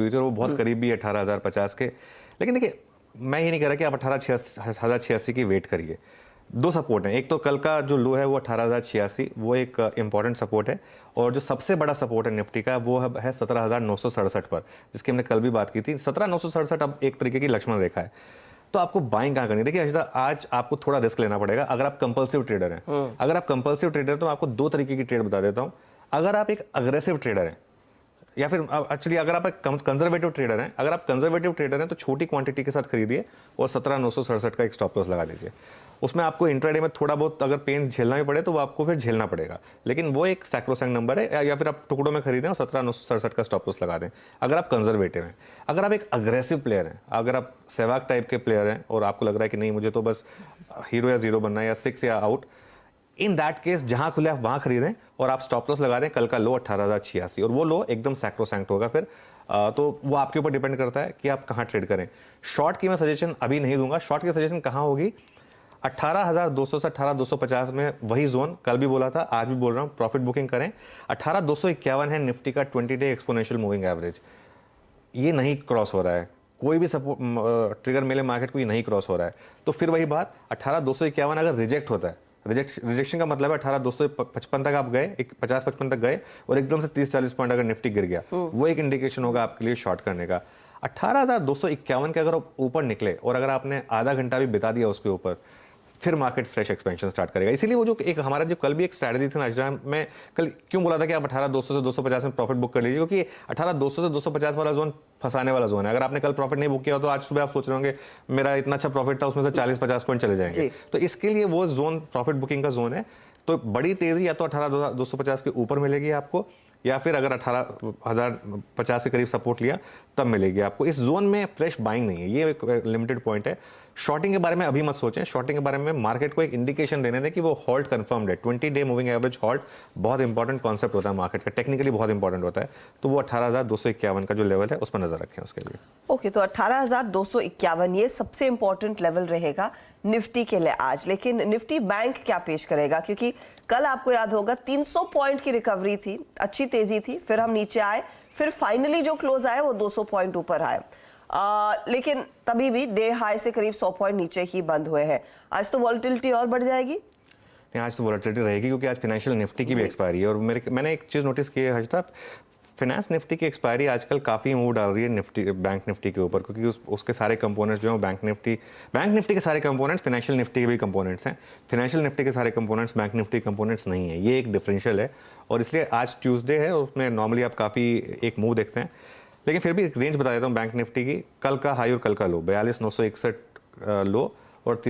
हुई थी और वो बहुत करीब भी है 18,050 के। लेकिन देखिए, मैं ये नहीं कह रहा कि आप 18,086 की वेट करिए। दो सपोर्ट हैं, एक तो कल का जो लो है वो 18,086, वो एक इंपॉर्टेंट सपोर्ट है, और जो सबसे बड़ा सपोर्ट है निफ्टी का वो है 17,967 पर, जिसकी हमने कल भी बात की थी। 17,967 अब एक तरीके की लक्ष्मण रेखा है। तो आपको बाइंग कहाँ करनी है? देखिए हर्षिता, आज आपको थोड़ा रिस्क लेना पड़ेगा अगर आप कंपल्सिव ट्रेडर हैं। अगर आप कंपल्सिव ट्रेडर हैं तो मैं आपको दो तरीके की ट्रेड बता देता हूँ। अगर आप एक अग्रेसिव ट्रेडर हैं, या फिर एक्चुअली अगर आप एक कंजर्वेटिव ट्रेडर हैं, अगर आप कंजर्वेटिव ट्रेडर हैं तो छोटी क्वांटिटी के साथ खरीदिए और 17,967 का एक स्टॉप लॉस लगा लीजिए। उसमें आपको इंट्राडे में थोड़ा बहुत अगर पेन झेलना भी पड़े तो वो आपको फिर झेलना पड़ेगा, लेकिन वो एक सैक्रोसैंक्ट नंबर है। या फिर आप टुकड़ों में खरीदें और 17,967 का स्टॉप लॉस लगा दें अगर आप कंजर्वेटिव हैं। अगर आप एक अग्रेसिव प्लेयर हैं, अगर आप सहवाग टाइप के प्लेयर हैं और आपको लग रहा है कि नहीं मुझे तो बस हीरो या जीरो बनना है या 6 या आउट, इन दैट केस जहां खुले आप वहां खरीदें और आप स्टॉप लॉस लगा दें कल का लो 18,086, और वो लो एकदम सैक्रोसैंक्ट होगा फिर। तो वो आपके ऊपर डिपेंड करता है कि आप कहां ट्रेड करें। शॉर्ट की मैं सजेशन अभी नहीं दूंगा। शॉर्ट की सजेशन कहां होगी? 18,200 से 18,250 में, वही जोन कल भी बोला था, आज भी बोल रहा हूं, प्रॉफिट बुकिंग करें। 18,251 है निफ्टी का 20 डे एक्सपोनेंशियल मूविंग एवरेज, ये नहीं क्रॉस हो रहा है। कोई भी सपोर्ट ट्रिगर मिले मार्केट को, ये नहीं क्रॉस हो रहा है। तो फिर वही बात, 18,251 अगर रिजेक्ट होता है, रिजेक्शन का मतलब है 18,255 तक आप गए, 50-55 तक गए और एकदम से 30-40 पॉइंट अगर निफ्टी गिर गया, वो एक इंडिकेशन होगा आपके लिए शॉर्ट करने का। 18,251 के अगर आप ऊपर निकले और अगर आपने आधा घंटा भी बिता दिया उसके ऊपर, फिर मार्केट फ्रेश एक्सपेंशन स्टार्ट करेगा। इसीलिए वो जो एक हमारा जो कल भी एक स्ट्रैटेजी थी ना, मैं कल क्यों बोला था कि आप 18,200 से 250 में प्रॉफिट बुक कर लीजिए, क्योंकि 18,200 से 250 वाला जोन फंसाने वाला जोन है। अगर आपने कल प्रॉफिट नहीं बुक किया तो आज सुबह आप सोच रहे होंगे मेरा इतना अच्छा प्रॉफिट था, उसमें से 40-50 पॉइंट चले जाएंगे। तो इसके लिए वो जोन प्रॉफिट बुकिंग का जोन है। तो बड़ी तेजी या तो 18,250 के ऊपर मिलेगी आपको, या फिर अगर 18,050 के करीब सपोर्ट लिया तब मिलेगी आपको। इस जोन में फ्रेश बाइंग नहीं है, ये एक लिमिटेड पॉइंट है। शॉर्टिंग के बारे में अभी मत सोचें। शॉर्टिंग के बारे में मार्केट को एक इंडिकेशन देने दें कि वो हॉल्ट कंफर्म्ड है। 20 डे मूविंग एवरेज हॉल्ट बहुत इंपॉर्टेंट कॉन्सेप्ट होता है मार्केट का, टेक्निकली बहुत इंपॉर्टेंट होता है। तो वो 18,251 का जो लेवल है उस पर नजर रखें उसके लिए। ओके, तो 18,251 ये सबसे इंपॉर्टेंट लेवल रहेगा निफ्टी के लिए आज। लेकिन निफ्टी बैंक क्या पेश करेगा? क्योंकि कल आपको याद होगा 300 पॉइंट की रिकवरी थी, अच्छी तेजी थी, फिर हम नीचे आए, फिर फाइनली जो क्लोज आया वो 200 पॉइंट ऊपर आए। लेकिन तभी भी डे हाई से करीब 100 पॉइंट नीचे ही बंद हुए हैं। आज तो वॉलेटिलिटी और बढ़ जाएगी? नहीं, आज तो वॉलेटिलिटी रहेगी क्योंकि आज फाइनेंशियल निफ्टी की भी एक्सपायरी है। और मैंने एक चीज़ नोटिस की है हर्षिता, फाइनेंस निफ्टी की एक्सपायरी आजकल काफ़ी मूव डाल रही है बैंक निफ्टी के ऊपर, क्योंकि उसके सारे कंपोनेंट्स जो हैं बैंक निफ्टी के सारे कंपोनेंट्स फाइनेंशियल निफ्टी के भी कंपोनेंट्स हैं। फाइनेंशियल निफ्टी के सारे कंपोनेंट्स बैंक निफ्टी कंपोनेंट्स नहीं है, ये एक डिफरेंशियल है। और इसलिए आज ट्यूसडे है, उसमें नॉर्मली आप काफ़ी एक मूव देखते हैं। लेकिन फिर भी रेंज बता देता हूँ बैंक निफ्टी की। कल का हाई और कल का लो 42,961 लो और